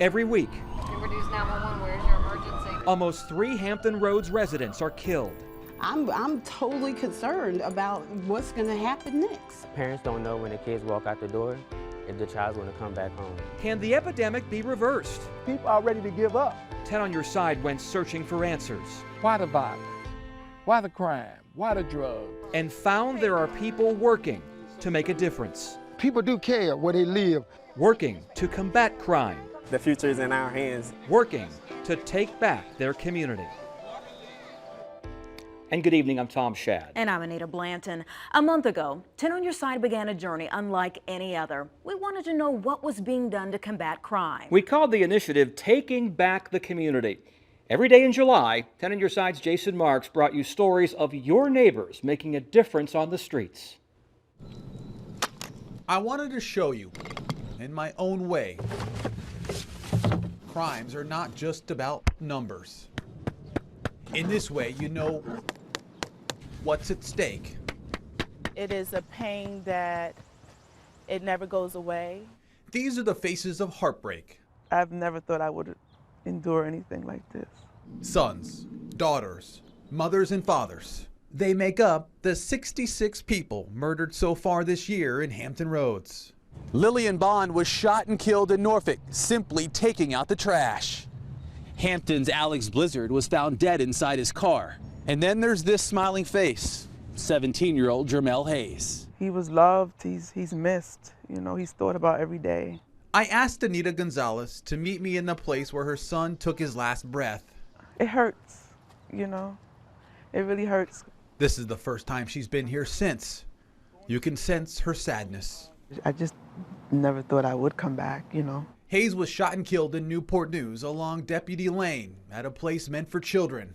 Every week, Reduce 911, where's your emergency? almost 3 Hampton Roads residents are killed. I'm totally concerned about what's going to happen next. Parents don't know when the kids walk out the door if the child's going to come back home. Can the epidemic be reversed? People are ready to give up. 10 on your side went searching for answers Why the violence? Why the crime? Why the drugs? and found there are people working to make a difference, People do care where they live. working to combat crime, The future is in our hands. working to take back their community. And good evening, I'm Tom Shad. And I'm Anita Blanton. A month ago, 10 on Your Side began a journey unlike any other. We wanted to know what was being done to combat crime. We called the initiative Taking Back the Community. Every day in July, 10 on Your Side's Jason Marks brought you stories of your neighbors making a difference on the streets. I wanted to show you, in my own way, crimes are not just about numbers. In this way, you know what's at stake. It is a pain that it never goes away. These are the faces of heartbreak. I've never thought I would endure anything like this. Sons, daughters, mothers, and fathers. They make up the 66 people murdered so far this year in Hampton Roads. Lillian Bond was shot and killed in Norfolk, simply taking out the trash. Hampton's Alex Blizzard was found dead inside his car. And then there's this smiling face, 17-year-old Jermel Hayes. He was loved, he's missed, you know, he's thought about every day. I asked Anita Gonzalez to meet me in the place where her son took his last breath. It hurts, you know, it really hurts. This is the first time she's been here since. You can sense her sadness. I just never thought I would come back, you know. Hayes was shot and killed in Newport News along Deputy Lane at a place meant for children.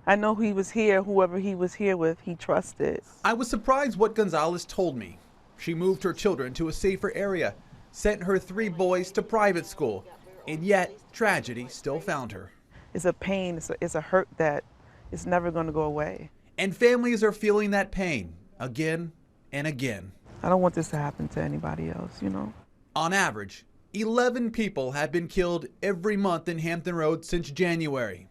I know he was here, whoever he was here with, he trusted. I was surprised what Gonzalez told me. She moved her children to a safer area, sent her 3 boys to private school, and yet tragedy still found her. It's a pain, it's a hurt that is never going to go away. And families are feeling that pain again and again. I don't want this to happen to anybody else, you know. On average, 11 people have been killed every month in Hampton Roads since January.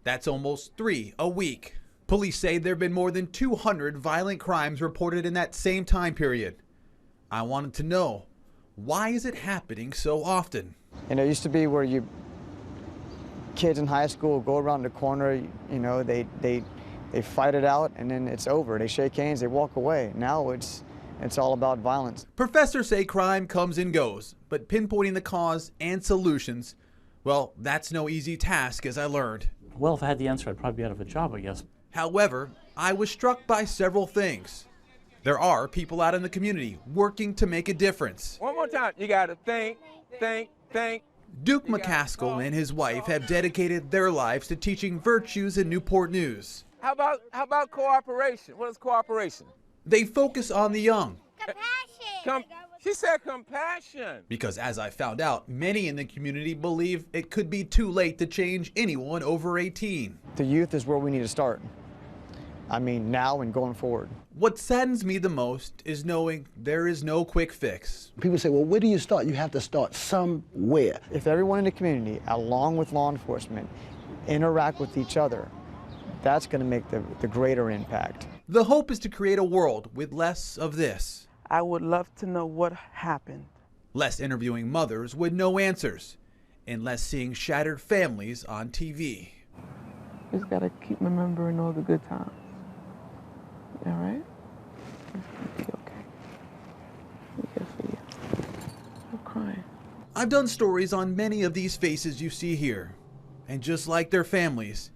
That's almost 3 a week. Police say there have been more than 200 violent crimes reported in that same time period. I wanted to know, why is it happening so often? And it used to be where kids in high school go around the corner, you know, they fight it out and then it's over. They shake hands, they walk away. Now it's all about violence. Professors say crime comes and goes, but pinpointing the cause and solutions, well, that's no easy task, as I learned. Well, if I had the answer, I'd probably be out of a job, I guess. However, I was struck by several things. There are people out in the community working to make a difference. One more time. You got to think. Duke McCaskill and his wife have dedicated their lives to teaching virtues in Newport News. How about cooperation? What is cooperation? They focus on the young. Compassion. She said compassion. Because as I found out, many in the community believe it could be too late to change anyone over 18. The youth is where we need to start. I mean, now and going forward. What saddens me the most is knowing there is no quick fix. People say, well, where do you start? You have to start somewhere. If everyone in the community, along with law enforcement, interact with each other, that's going to make the greater impact. The hope is to create a world with less of this. I would love to know what happened. Less interviewing mothers with no answers, and less seeing shattered families on TV. Just gotta keep remembering all the good times. All right? It's gonna be okay. I'm here for you. Stop crying. I've done stories on many of these faces you see here, and just like their families,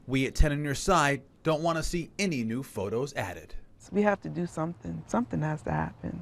we at 10 on Your Side don't want to see any new photos added. So we have to do something. Something has to happen.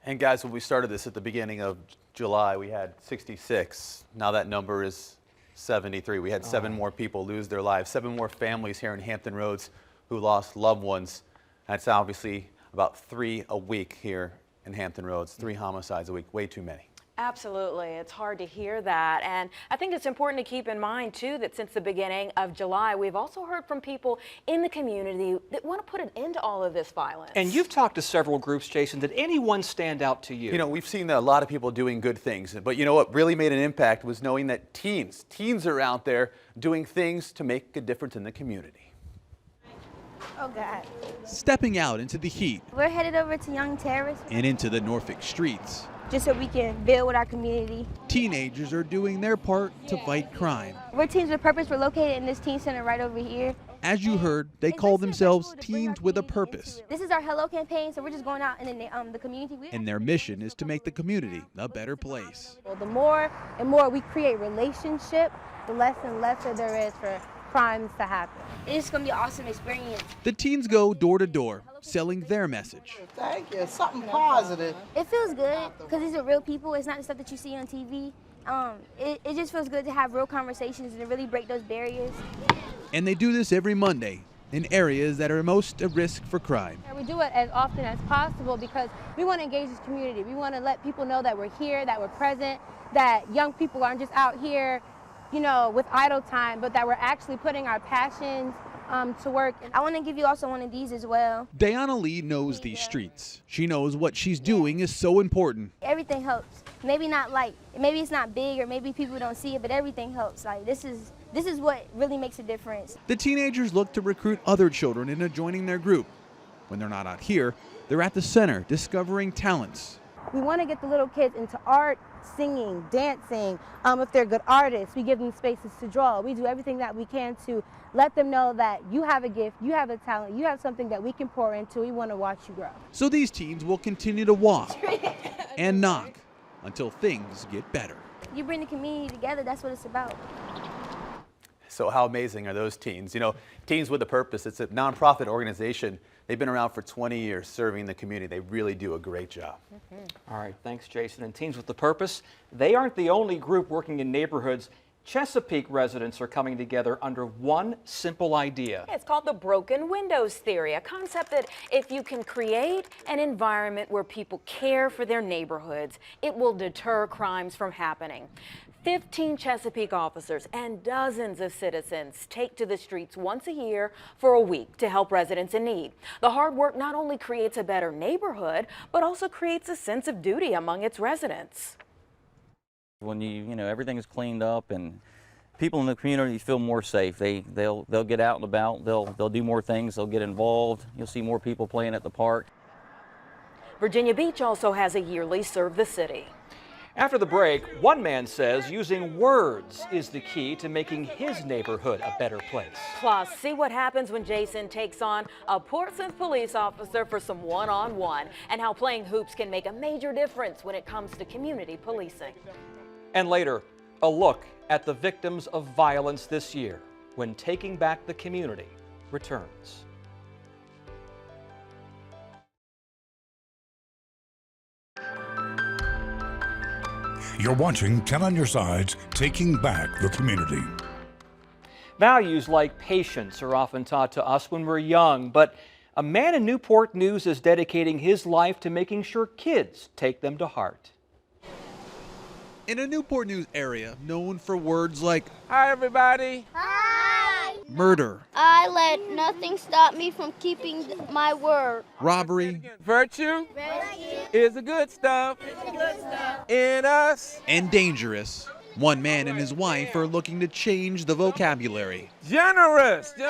And guys, when we started this at the beginning of July, we had 66. Now that number is 73. We had 7 more people lose their lives, 7 more families here in Hampton Roads who lost loved ones. That's obviously about 3 a week here in Hampton Roads, 3 homicides a week, way too many. Absolutely. It's hard to hear that. And I think it's important to keep in mind, too, that since the beginning of July, we've also heard from people in the community that want to put an end to all of this violence. And you've talked to several groups, Jason. Did anyone stand out to you? You know, we've seen a lot of people doing good things, but you know what really made an impact was knowing that teens are out there doing things to make a difference in the community. Oh, God. Stepping out into the heat We're headed over to Young Terrace and into the Norfolk streets, just so we can build with our community. teenagers are doing their part to fight crime. We're Teens with Purpose. We're located in this teen center right over here. As you heard, they call themselves Teens with a Purpose, This is our Hello campaign, so we're just going out in the community. and their mission is to make the community a better place. Well, the more and more we create relationship, the less and lesser there is for crimes to happen. It's going to be an awesome experience. The teens go door to door, selling their message. Thank you. Something positive. It feels good because these are real people. It's not the stuff that you see on TV. It just feels good to have real conversations and to really break those barriers. And they do this every Monday in areas that are most at risk for crime. We do it as often as possible because we want to engage this community. We want to let people know that we're here, that we're present, that young people aren't just out here, you know, with idle time, but that we're actually putting our passions to work. I want to give you also one of these as well. Diana Lee knows these streets. She knows what she's doing is so important. Everything helps. Maybe not like, maybe it's not big or maybe people don't see it, but everything helps. Like this is what really makes a difference. The teenagers look to recruit other children into joining their group. When they're not out here, they're at the center discovering talents. We want to get the little kids into art, singing, dancing. If they're good artists, we give them spaces to draw. We do everything that we can to let them know that you have a gift, you have a talent, you have something that we can pour into. We want to watch you grow. So these teens will continue to walk and knock until things get better. You bring the community together, that's what it's about. So how amazing are those teens? You know, Teens with a Purpose, it's a nonprofit organization. They've been around for 20 years serving the community. They really do a great job. All right, thanks, Jason. And Teens with a Purpose, they aren't the only group working in neighborhoods. Chesapeake residents are coming together under one simple idea. It's called the broken windows theory, a concept that if you can create an environment where people care for their neighborhoods, it will deter crimes from happening. 15 Chesapeake officers and dozens of citizens take to the streets once a year for a week to help residents in need. The hard work not only creates a better neighborhood, but also creates a sense of duty among its residents. When you know everything is cleaned up and people in the community feel more safe, they'll get out and about. They'll do more things. They'll get involved. You'll see more people playing at the park. Virginia Beach also has a yearly Serve the City. After the break, one man says using words is the key to making his neighborhood a better place. Plus, see what happens when Jason takes on a Portsmouth police officer for some one-on-one and how playing hoops can make a major difference when it comes to community policing. And later, a look at the victims of violence this year when Taking Back the Community returns. You're watching 10 on Your Sides, Taking Back the Community. Values like patience are often taught to us when we're young, but a man in Newport News is dedicating his life to making sure kids take them to heart. In a Newport News area known for words like, Hi, everybody. Hi. Murder. I let nothing stop me from keeping my word. Robbery. Virtue is the good stuff in us. And dangerous. One man and his wife are looking to change the vocabulary. Generosity.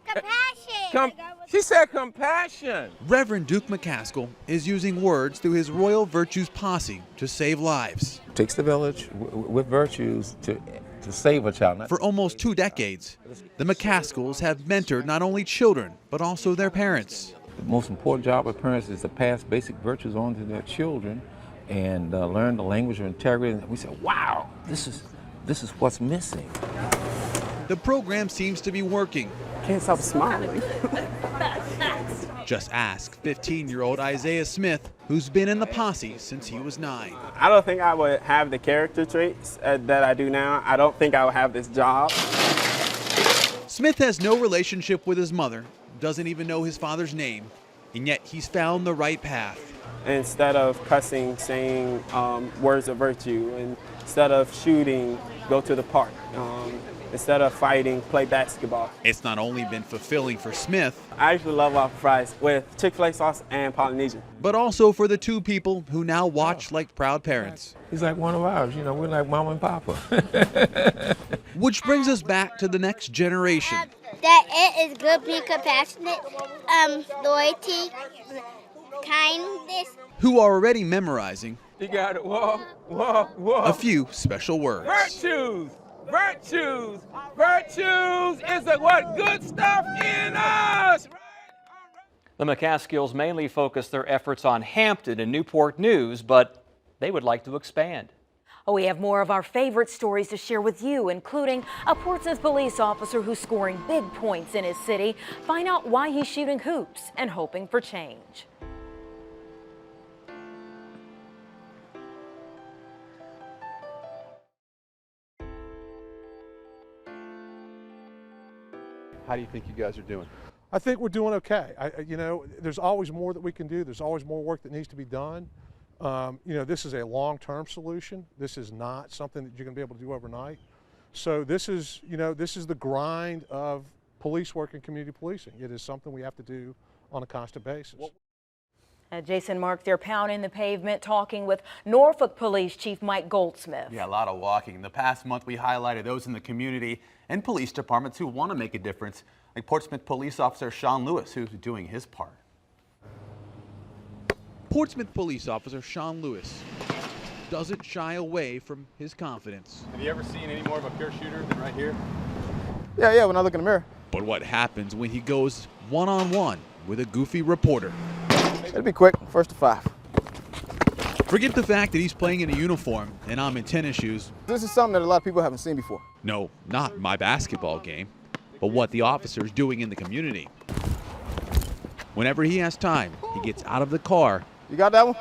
Compassion. She said compassion. Reverend Duke McCaskill is using words through his Royal Virtues Posse to save lives. Takes the village with virtues to save a child. For almost 2 decades, the McCaskills have mentored not only children, but also their parents. The most important job of parents is to pass basic virtues on to their children and learn the language of integrity. And we said, wow, this is what's missing. The program seems to be working. Can't stop smiling. Just ask 15-year-old Isaiah Smith, who's been in the posse since he was 9. I don't think I would have the character traits that I do now. I don't think I would have this job. Smith has no relationship with his mother, doesn't even know his father's name, and yet he's found the right path. Instead of cussing, saying words of virtue. And instead of shooting, go to the park. Instead of fighting, play basketball. It's not only been fulfilling for Smith, I actually love waffle fries with Chick-fil-A sauce and Polynesian. but also for the two people who now watch like proud parents. He's like one of ours, you know, we're like mama and papa. Which brings us back to the next generation. That it is good, being compassionate, loyalty, kindness. Who are already memorizing You got it, walk, walk, walk. a few special words. Virtues, virtues, virtues is the what good stuff in us. The McCaskills mainly focus their efforts on Hampton and Newport News, but they would like to expand. Oh, we have more of our favorite stories to share with you, including a Portsmouth police officer who's scoring big points in his city. Find out why he's shooting hoops and hoping for change. How do you think you guys are doing? I think we're doing okay. You know, there's always more that we can do. There's always more work that needs to be done. You know, this is a long-term solution. This is not something that you're going to be able to do overnight. So this is, you know, this is the grind of police work and community policing. It is something we have to do on a constant basis. Jason Mark, they're pounding the pavement, talking with Norfolk Police Chief Mike Goldsmith. Yeah, a lot of walking. In the past month, we highlighted those in the community and police departments who want to make a difference, like Portsmouth Police Officer Sean Lewis, who's doing his part. Portsmouth Police Officer Sean Lewis doesn't shy away from his confidence. Have you ever seen any more of a pure shooter than right here? Yeah, when I look in the mirror. But what happens when he goes one-on-one with a goofy reporter? It'll be quick, 1st to 5. Forget the fact that he's playing in a uniform and I'm in tennis shoes. This is something that a lot of people haven't seen before. No, not my basketball game, but what the officer's doing in the community. Whenever he has time, he gets out of the car. You got that one?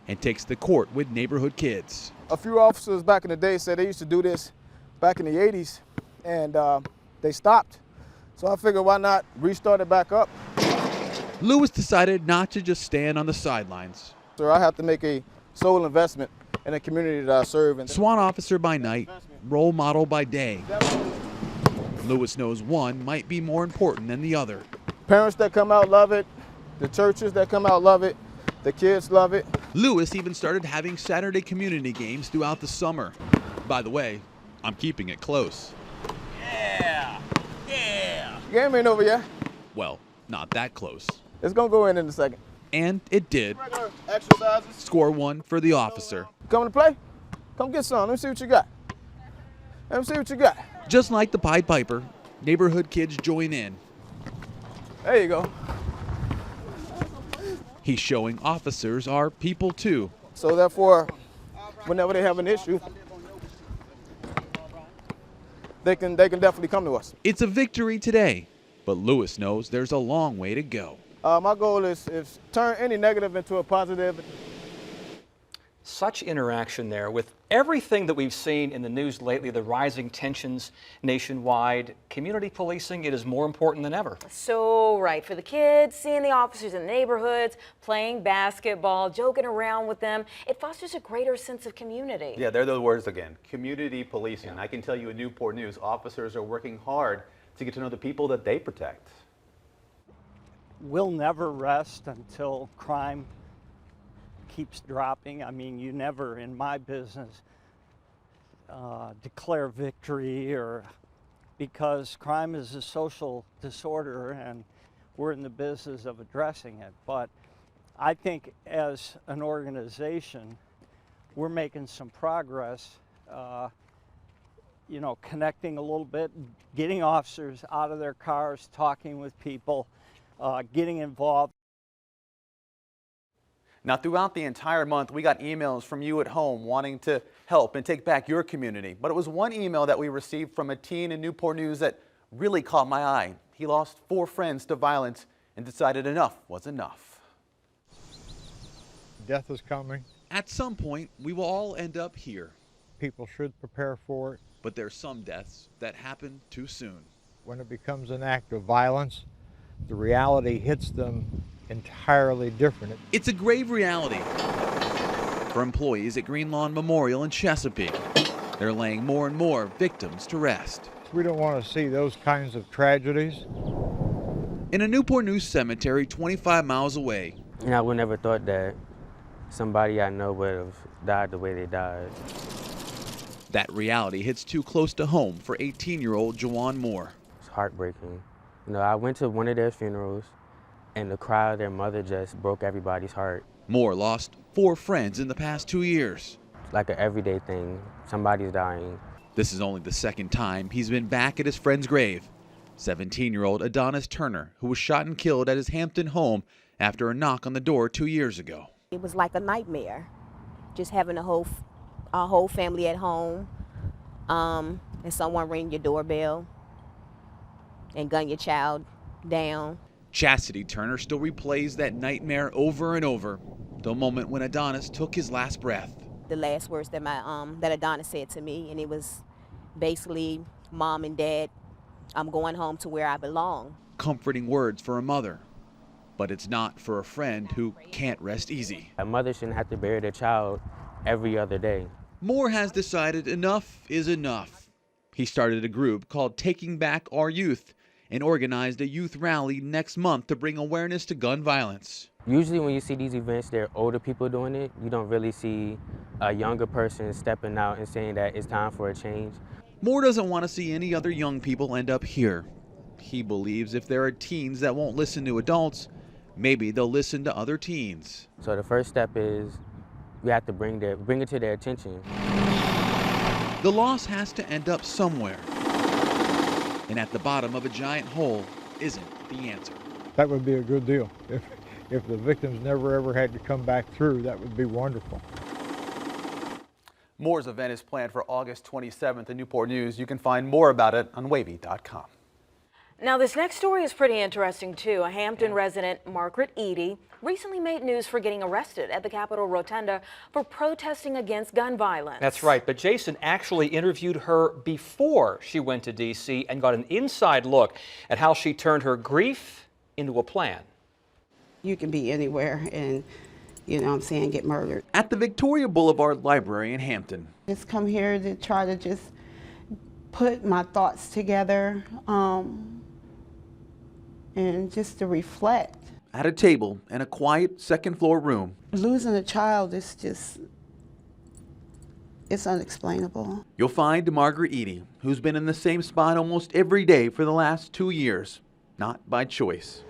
And takes the court with neighborhood kids. A few officers back in the day said they used to do this back in the 80s, and they stopped. So I figured why not restart it back up. Lewis decided not to just stand on the sidelines. So I have to make a sole investment in the community that I serve in. SWAT officer by night, role model by day. Lewis knows one might be more important than the other. Parents that come out love it. The churches that come out love it. The kids love it. Lewis even started having Saturday community games throughout the summer. By the way, I'm keeping it close. Yeah, yeah. Game ain't over yet. Well, not that close. It's gonna go in a second. And it did. Exercises. Score one for the officer. Coming to play? Come get some. Let me see what you got. Let me see what you got. Just like the Pied Piper, neighborhood kids join in. There you go. He's showing officers are people too. So therefore, whenever they have an issue, they can definitely come to us. It's a victory today, but Lewis knows there's a long way to go. My goal is turn any negative into a positive. Such interaction there with everything that we've seen in the news lately, the rising tensions nationwide. Community policing, it is more important than ever. So right, for the kids, seeing the officers in the neighborhoods, playing basketball, joking around with them, it fosters a greater sense of community. Yeah, they're the words again. Community policing. Yeah. I can tell you in Newport News, officers are working hard to get to know the people that they protect. We'll never rest until crime keeps dropping. I mean, you never in my business declare victory, or because crime is a social disorder and we're in the business of addressing it. But I think as an organization, we're making some progress, you know, connecting a little bit, getting officers out of their cars, talking with people, getting involved. Now, throughout the entire month, we got emails from you at home wanting to help and take back your community. But it was one email that we received from a teen in Newport News that really caught my eye. He lost 4 friends to violence and decided enough was enough. Death is coming. At some point, we will all end up here. People should prepare for it. But there's some deaths that happen too soon. When it becomes an act of violence, the reality hits them entirely different. It's a grave reality for employees at Green Lawn Memorial in Chesapeake. They're laying more and more victims to rest. We don't want to see those kinds of tragedies. In a Newport News cemetery 25 miles away, You know, I would never thought that somebody I know would have died the way they died. that reality hits too close to home for 18-year-old Jawan Moore. It's heartbreaking. You know, I went to one of their funerals, and the cry of their mother just broke everybody's heart. Moore lost 4 friends in the past 2 years. It's like an everyday thing. Somebody's dying. This is only the second time he's been back at his friend's grave. 17-year-old Adonis Turner, who was shot and killed at his Hampton home after a knock on the door 2 years ago. It was like a nightmare, just having our whole family at home, and someone ring your doorbell and gun your child down. Chastity Turner still replays that nightmare over and over, the moment when Adonis took his last breath. The last words that that Adonis said to me, and it was basically, "Mom and Dad, I'm going home to where I belong." Comforting words for a mother, but it's not for a friend who can't rest easy. A mother shouldn't have to bury their child every other day. Moore has decided enough is enough. He started a group called Taking Back Our Youth and organized a youth rally next month to bring awareness to gun violence. Usually when you see these events, there are older people doing it. You don't really see a younger person stepping out and saying that it's time for a change. Moore doesn't want to see any other young people end up here. He believes if there are teens that won't listen to adults, maybe they'll listen to other teens. So the first step is we have to bring it to their attention. The loss has to end up somewhere. And at the bottom of a giant hole isn't the answer. That would be a good deal. If the victims never ever had to come back through, that would be wonderful. Moore's event is planned for August 27th in Newport News. You can find more about it on wavy.com. Now, this next story is pretty interesting, too. A Hampton resident, Margaret Eady, recently made news for getting arrested at the Capitol Rotunda for protesting against gun violence. That's right, but Jason actually interviewed her before she went to D.C. and got an inside look at how she turned her grief into a plan. You can be anywhere and, you know what I'm saying, get murdered. At the Victoria Boulevard Library in Hampton. Just come here to try to just put my thoughts together and just to reflect. At a table in a quiet second-floor room. Losing a child is just, it's unexplainable. You'll find Margaret Eady, who's been in the same spot almost every day for the last 2 years, not by choice.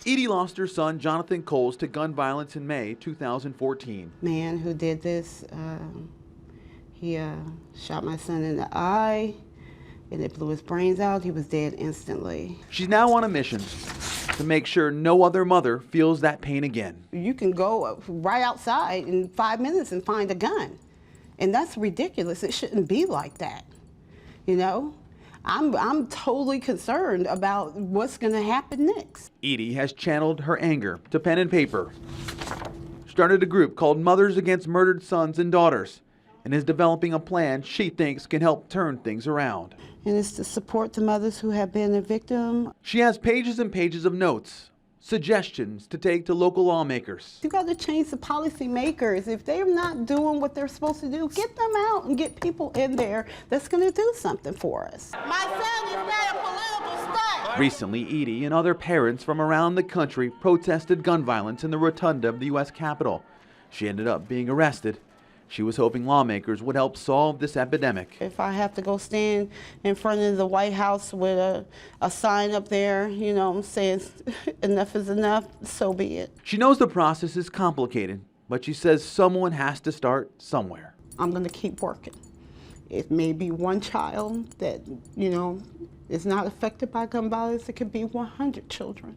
Eady lost her son, Jonathan Coles, to gun violence in May 2014. Man who did this, he shot my son in the eye, and it blew his brains out. He was dead instantly. She's now on a mission to make sure no other mother feels that pain again. You can go right outside in 5 minutes and find a gun, and that's ridiculous. It shouldn't be like that, you know? I'm totally concerned about what's going to happen next. Eady has channeled her anger to pen and paper, started a group called Mothers Against Murdered Sons and Daughters, and is developing a plan she thinks can help turn things around. And it's to support the mothers who have been a victim. She has pages and pages of notes, suggestions to take to local lawmakers. You got to change the policymakers. If they're not doing what they're supposed to do, get them out and get people in there that's going to do something for us. My son is not a political stunt. Recently, Eady and other parents from around the country protested gun violence in the rotunda of the U.S. Capitol. She ended up being arrested. She was hoping lawmakers would help solve this epidemic. If I have to go stand in front of the White House with a sign up there, you know, saying enough is enough, so be it. She knows the process is complicated, but she says someone has to start somewhere. I'm going to keep working. It may be one child that, you know, is not affected by gun violence. It could be 100 children,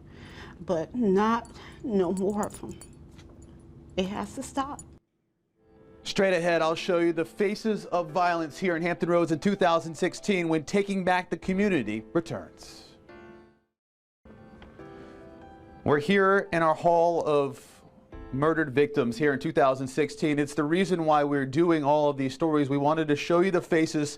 but no more of them. It has to stop. Straight ahead, I'll show you the faces of violence here in Hampton Roads in 2016 when Taking Back the Community returns. We're here in our Hall of Murdered Victims here in 2016. It's the reason why we're doing all of these stories. We wanted to show you the faces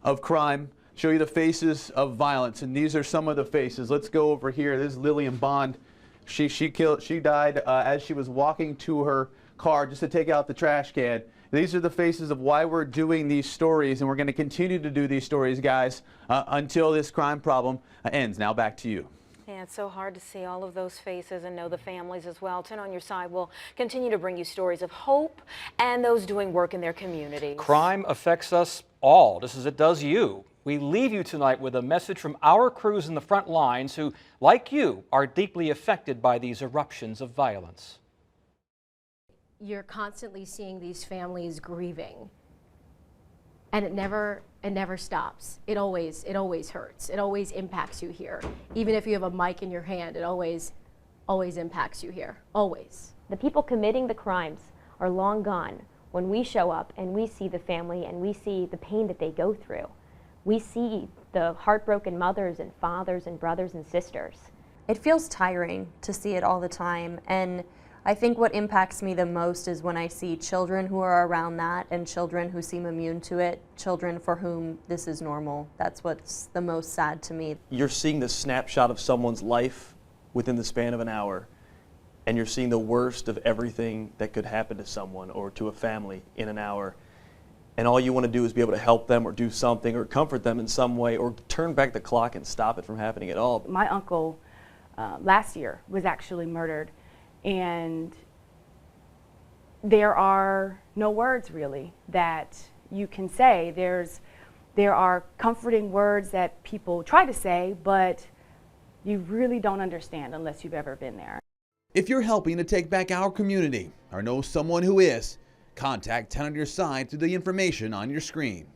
of crime show you the faces of violence, and these are some of the faces. Let's go over here. This is Lillian Bond. She died as she was walking to her car just to take out the trash can. These are the faces of why we're doing these stories, and we're going to continue to do these stories, guys, until this crime problem ends. Now back to you. Yeah, it's so hard to see all of those faces and know the families as well. 10 on Your Side will continue to bring you stories of hope and those doing work in their communities. Crime affects us all, just as it does you. We leave you tonight with a message from our crews in the front lines who, like you, are deeply affected by these eruptions of violence. You're constantly seeing these families grieving, and it never stops. It always hurts. It always impacts you here. Even if you have a mic in your hand, it always impacts you here, always. The people committing the crimes are long gone when we show up and we see the family and we see the pain that they go through. We see the heartbroken mothers and fathers and brothers and sisters. It feels tiring to see it all the time, and I think what impacts me the most is when I see children who are around that and children who seem immune to it, children for whom this is normal. That's what's the most sad to me. You're seeing the snapshot of someone's life within the span of an hour, and you're seeing the worst of everything that could happen to someone or to a family in an hour. And all you want to do is be able to help them or do something or comfort them in some way or turn back the clock and stop it from happening at all. My uncle last year was actually murdered, and there are no words really that you can say. There are comforting words that people try to say, but you really don't understand unless you've ever been there. If you're helping to take back our community or know someone who is, contact 10 on Your Side through the information on your screen.